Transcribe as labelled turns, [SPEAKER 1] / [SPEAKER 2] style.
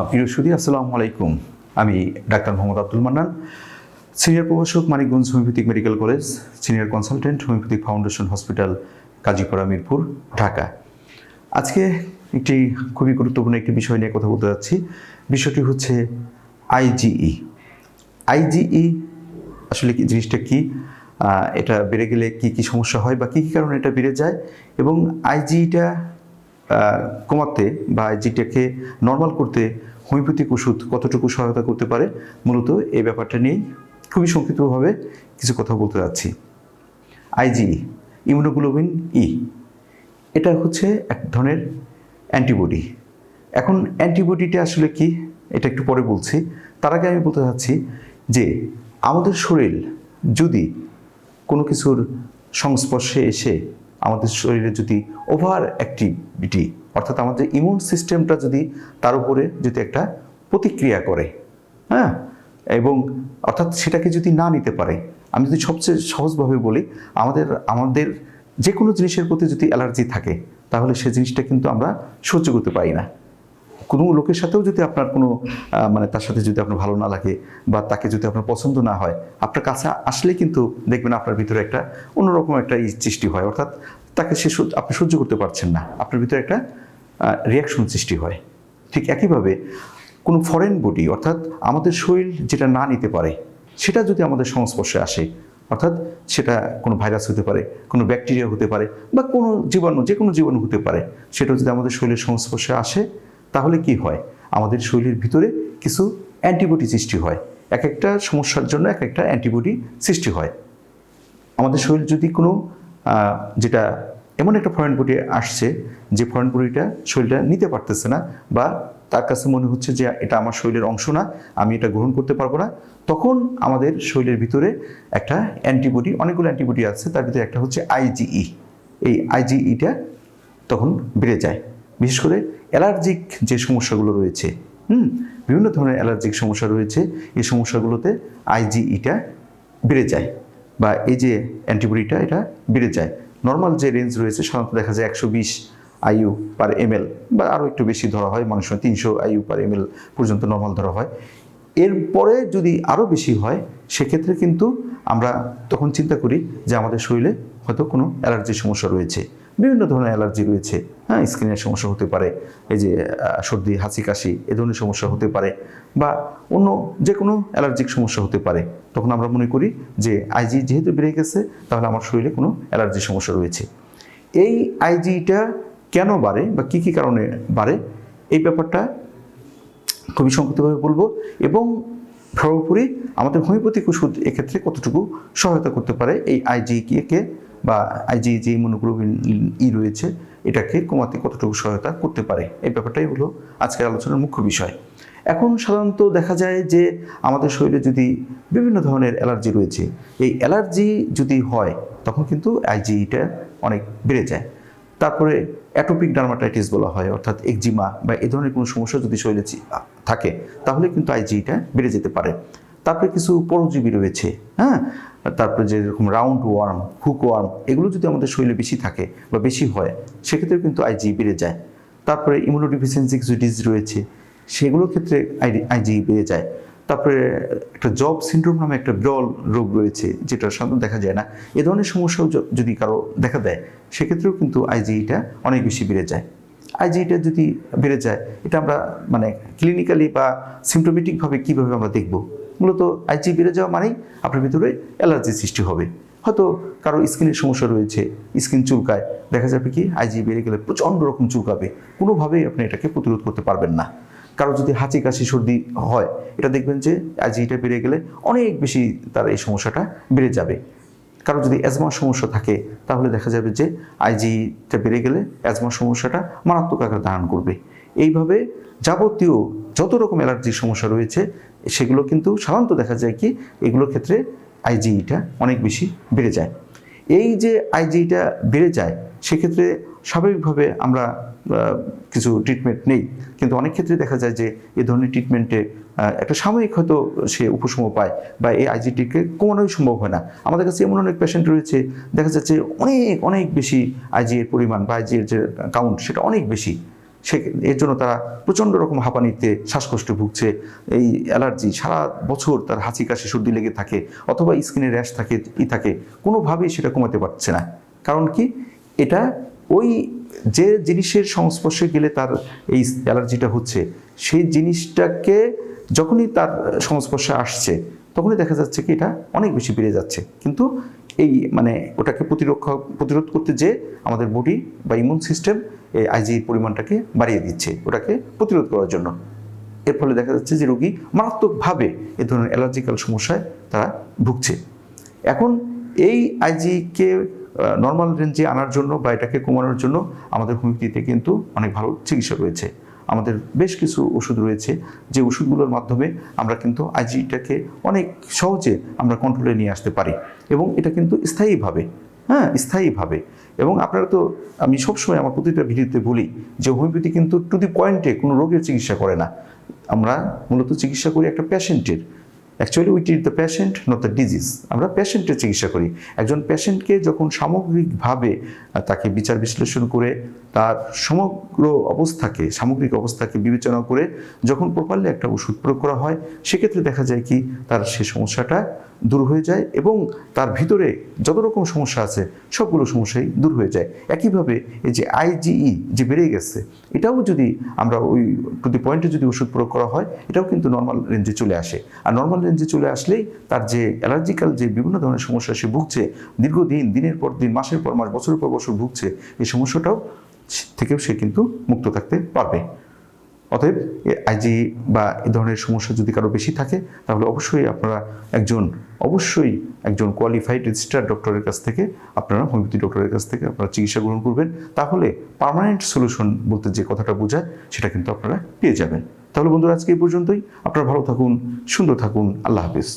[SPEAKER 1] প্রিয় সুধী, আসসালামু আলাইকুম। আমি ডাক্তার মোহাম্মদ আব্দুল মান্নান, সিনিয়র প্রভাষক, Manikganj homeopathic medical college, senior consultant, homeopathic foundation hospital, Kazipara, Mirpur, Dhaka. আজকে একটি খুবই গুরুত্বপূর্ণ একটি বিষয় নিয়ে কথা বলতে যাচ্ছি। বিষয়টি হচ্ছে আইজিই। আইজিই আসলে কি জিনিসটা কি, এটা বেড়ে গেলে কি কি সমস্যা হয় বা কী কী কারণে এটা বেড়ে যায়, এবং আইজিইটা কমাতে বা আইজিটাকে নর্মাল করতে হোমিওপ্যাথিক ওষুধ কতটুকু সহায়তা করতে পারে, মূলত এই ব্যাপারটা নিয়েই খুবই সংক্ষিপ্তভাবে কিছু কথা বলতে যাচ্ছি। আইজিই, ইমিউনোগ্লোবিন ই, এটা হচ্ছে এক ধরনের অ্যান্টিবডি। এখন অ্যান্টিবডিটা আসলে কি, এটা একটু পরে বলছি। তার আগে আমি বলতে চাচ্ছি যে আমাদের শরীর যদি কোনো কিছুর সংস্পর্শে এসে আমাদের শরীরে যদি ওভার অ্যাক্টিভিটি, অর্থাৎ আমাদের ইমিউন সিস্টেমটা যদি তার উপরে যদি একটা প্রতিক্রিয়া করে, হ্যাঁ, এবং অর্থাৎ সেটাকে যদি না নিতে পারে, আমি যদি সবচেয়ে সহজভাবে বলি, আমাদের যে কোনো জিনিসের প্রতি যদি অ্যালার্জি থাকে, তাহলে সে জিনিসটা কিন্তু আমরা সহ্য করতে পারি না। কোনো লোকের সাথেও যদি আপনার কোনো তার সাথে যদি আপনার ভালো না লাগে বা তাকে যদি আপনার পছন্দ না হয়, আপনার কাছে আসলে কিন্তু দেখবেন আপনার ভিতরে একটা অন্যরকম একটা সৃষ্টি হয়, অর্থাৎ তাকে আপনি সহ্য করতে পারছেন না, আপনার ভিতরে একটা রিয়াকশন সৃষ্টি হয়। ঠিক একইভাবে কোনো ফরেন বডি, অর্থাৎ আমাদের শরীর যেটা না নিতে পারে, সেটা যদি আমাদের সংস্পর্শে আসে, অর্থাৎ সেটা কোনো ভাইরাস হতে পারে, কোনো ব্যাকটেরিয়া হতে পারে, বা কোনো জীবাণু, যে কোনো জীবাণু হতে পারে, সেটা যদি আমাদের শরীরের সংস্পর্শে আসে, তাহলে কি হয়, আমাদের শরীরের ভিতরে কিছু অ্যান্টিবডি সৃষ্টি হয়। এক একটা সমস্যার জন্য এক একটা অ্যান্টিবডি সৃষ্টি হয়। আমাদের শরীর যদি কোনো যেটা এমন একটা ফরেন বডি আসছে, যে ফরেন বডিটা শরীরটা নিতে পারতেছে না, বা তার কাছে মনে হচ্ছে যে এটা আমার শরীরের অংশ না, আমি এটা গ্রহণ করতে পারবো না, তখন আমাদের শরীরের ভিতরে একটা অ্যান্টিবডি, অনেকগুলো অ্যান্টিবডি আছে, তার ভিতরে একটা হচ্ছে আইজিই। এই আইজিইটা তখন বেড়ে যায়। বিশেষ করে অ্যালার্জিক যে সমস্যাগুলো রয়েছে, বিভিন্ন ধরনের অ্যালার্জিক সমস্যা রয়েছে, এই সমস্যাগুলোতে আইজিইটা বেড়ে যায়, বা এই যে অ্যান্টিবডিটা এটা বেড়ে যায়। নর্মাল যে রেঞ্জ রয়েছে, সাধারণত দেখা যায় 120 IU পার ml, বা আরও একটু বেশি ধরা হয়, মানুষ 300 IU পার ml পর্যন্ত নর্মাল ধরা হয়। এরপরে যদি আরও বেশি হয়, সেক্ষেত্রে কিন্তু আমরা তখন চিন্তা করি যে আমাদের শরীরে হয়তো কোনো অ্যালার্জির সমস্যা রয়েছে। বিভিন্ন ধরনের অ্যালার্জি রয়েছে, হ্যাঁ, স্কিনের সমস্যা হতে পারে, এই যে সর্দি, হাঁচি, কাশি, এ ধরনের সমস্যা হতে পারে, বা অন্য যে কোনো অ্যালার্জিক সমস্যা হতে পারে। তখন আমরা মনে করি যে আইজি যেহেতু বেড়ে গেছে, তাহলে আমার শরীরে কোনো অ্যালার্জির সমস্যা রয়েছে। এই আইজিটা কেন বাড়ে বা কী কী কারণে বাড়ে, এই ব্যাপারটা খুবই সংক্ষিপ্তভাবে বলবো, এবং সর্বোপরি আমাদের হোমিওপ্যাথিক ওষুধ এক্ষেত্রে কতটুকু সহায়তা করতে পারে এই আইজিকে, বা আইজি যে ইমিউনোগ্লোবিন ই রয়েছে, এটাকে কমাতে কতটুকু সহায়তা করতে পারে, এই ব্যাপারটাই হলো আজকের আলোচনার মুখ্য বিষয়। এখন সাধারণত দেখা যায় যে আমাদের শরীরে যদি বিভিন্ন ধরনের অ্যালার্জি রয়েছে, এই অ্যালার্জি যদি হয়, তখন কিন্তু আইজিটা অনেক বেড়ে যায়। তারপরে অ্যাটোপিক ডার্মাটাইটিস বলা হয়, অর্থাৎ একজিমা বা এই ধরনের কোনো সমস্যা যদি শরীরে থাকে, তাহলে কিন্তু আইজিটা বেড়ে যেতে পারে। তারপরে কিছু পরজীবী রয়েছে, হ্যাঁ, তারপরে যেরকম রাউন্ড ওয়ার্ম, হুক ওয়ার্ম, এগুলো যদি আমাদের শরীরে বেশি থাকে বা বেশি হয়, সেক্ষেত্রে কিন্তু আইজি বেড়ে যায়। তারপরে ইমিউনোডিফিসিয়েন্সি কিছু ডিজিজ রয়েছে, সেগুলোর ক্ষেত্রে আইজি বেড়ে যায়। তারপরে একটা জব সিন্ড্রোম নামে একটা বিরল রোগ রয়েছে, যেটা সাধারণত দেখা যায় না। এ ধরনের সমস্যাও যদি কারো দেখা দেয়, সেক্ষেত্রেও কিন্তু আইজিটা অনেক বেশি বেড়ে যায়। আইজিটা যদি বেড়ে যায়, এটা আমরা ক্লিনিক্যালি বা সিমটোমেটিকভাবে কীভাবে আমরা দেখব, মূলত আইজি বেড়ে যাওয়া মানেই আপনার ভিতরে অ্যালার্জি সৃষ্টি হবে। হয়তো কারো স্কিনের সমস্যা রয়েছে, স্কিন চুলকায়, দেখা যাবে কি আইজি বেড়ে গেলে প্রচণ্ড রকম চুলকাবে, কোনোভাবেই আপনি এটাকে প্রতিরোধ করতে পারবেন না। কারো যদি হাঁচি, কাশি, সর্দি হয়, এটা দেখবেন যে আইজিটা বেড়ে গেলে অনেক বেশি তার এই সমস্যাটা বেড়ে যাবে। কারো যদি অ্যাজমার সমস্যা থাকে, তাহলে দেখা যাবে যে আইজিটা বেড়ে গেলে অ্যাজমার সমস্যাটা মারাত্মক আকার ধারণ করবে। এইভাবে যাবতীয় যত রকম অ্যালার্জির সমস্যা রয়েছে, সেগুলো কিন্তু সাধারণত দেখা যায় কি এগুলোর ক্ষেত্রে আইজিটা অনেক বেশি বেড়ে যায়। এই যে আইজিটা বেড়ে যায়, সেক্ষেত্রে স্বাভাবিকভাবে আমরা কিছু ট্রিটমেন্ট নেই, কিন্তু অনেক ক্ষেত্রে দেখা যায় যে এই ধরনের ট্রিটমেন্টে একটা সাময়িক হয়তো সে উপশম পায়, বা এই আইজিটিকে কমানোই সম্ভব হয় না। আমাদের কাছে এমন অনেক পেশেন্ট রয়েছে, দেখা যাচ্ছে অনেক অনেক বেশি আইজি এর পরিমাণ বা আইজি এর যে কাউন্ট, সেটা অনেক বেশি, সে এর জন্য তারা প্রচণ্ড রকম হাঁপানিতে শ্বাসকষ্টে ভুগছে, এই অ্যালার্জি সারা বছর তার হাঁচি কাশি সর্দি লেগে থাকে, অথবা স্কিনে র্যাশ থাকে, কোনোভাবেই সেটা কমাতে পারছে না। কারণ কি, এটা ওই যে জিনিসের সংস্পর্শে গেলে তার এই অ্যালার্জিটা হচ্ছে, সেই জিনিসটাকে যখনই তার সংস্পর্শে আসছে তখনই দেখা যাচ্ছে কি এটা অনেক বেশি বেড়ে যাচ্ছে। কিন্তু এই মানে ওটাকে প্রতিরোধ করতে যে আমাদের বডি বা ইমিউন সিস্টেম এই আইজির পরিমাণটাকে বাড়িয়ে দিচ্ছে ওটাকে প্রতিরোধ করার জন্য। এর ফলে দেখা যাচ্ছে যে রোগী মারাত্মকভাবে এ ধরনের অ্যালার্জিক্যাল সমস্যায় তারা ভুগছে। এখন এই আইজিকে নর্মাল রেঞ্জে আনার জন্য বা এটাকে কমানোর জন্য আমাদের হোমিওপ্যাথিতে কিন্তু অনেক ভালো চিকিৎসা রয়েছে। আমাদের বেশ কিছু ওষুধ রয়েছে, যে ওষুধগুলোর মাধ্যমে আমরা কিন্তু আইজিটাকে অনেক সহজে আমরা কন্ট্রোলে নিয়ে আসতে পারি, এবং এটা কিন্তু স্থায়ীভাবে। এবং আপনারা তো, আমি সবসময় আমার প্রতিটা ভিডিওতে বলি যে হোমিওপ্যাথি কিন্তু টু দি পয়েন্টে কোনো রোগের চিকিৎসা করে না। আমরা মূলত চিকিৎসা করি একটা পেশেন্টের। Actually we treat the patient not the disease. আমরা পেশেন্টের চিকিৎসা করি। একজন পেশেন্টকে যখন সামগ্রিকভাবে তাকে বিচার বিশ্লেষণ করে তার সামগ্রিক অবস্থাকে বিবেচনা করে যখন প্রপারলি একটা ওষুধ প্রয়োগ করা হয়, সেক্ষেত্রে দেখা যায় কি তার সে সমস্যাটা দূর হয়ে যায়, এবং তার ভিতরে যত রকম সমস্যা আছে সবগুলো সমস্যাই দূর হয়ে যায়। একইভাবে এই যে আইজিই যে বেড়ে গেছে, এটাও যদি আমরা ওই প্রতি পয়েন্টে যদি ওষুধ প্রয়োগ করা হয়, এটাও কিন্তু নর্মাল রেঞ্জে চলে আসে। আর নর্মাল রেঞ্জে চলে আসলেই তার যে অ্যালার্জিক্যাল যে বিভিন্ন ধরনের সমস্যা সে ভুগছে, দীর্ঘদিন, দিনের পর দিন, মাসের পর মাস, বছরের পর বছর ভুগছে, এই সমস্যাটাও থেকেও সে কিন্তু মুক্ত থাকতে পারবে। অতএব আইজি বা এ ধরনের সমস্যা যদি কারো বেশি থাকে, তাহলে অবশ্যই একজন কোয়ালিফাইড রেজিস্টার্ড ডক্টরের কাছ থেকে আপনারা, হোমিওপ্যাথি ডক্টরের কাছ থেকে আপনারা চিকিৎসা গ্রহণ করবেন। তাহলে পার্মানেন্ট সলিউশন বলতে যে কথাটা বোঝায় সেটা কিন্তু আপনারা পেয়ে যাবেন। তাহলে বন্ধুরা, আজকে এই পর্যন্তই। আপনারা ভালো থাকুন, সুন্দর থাকুন। আল্লাহ হাফিজ।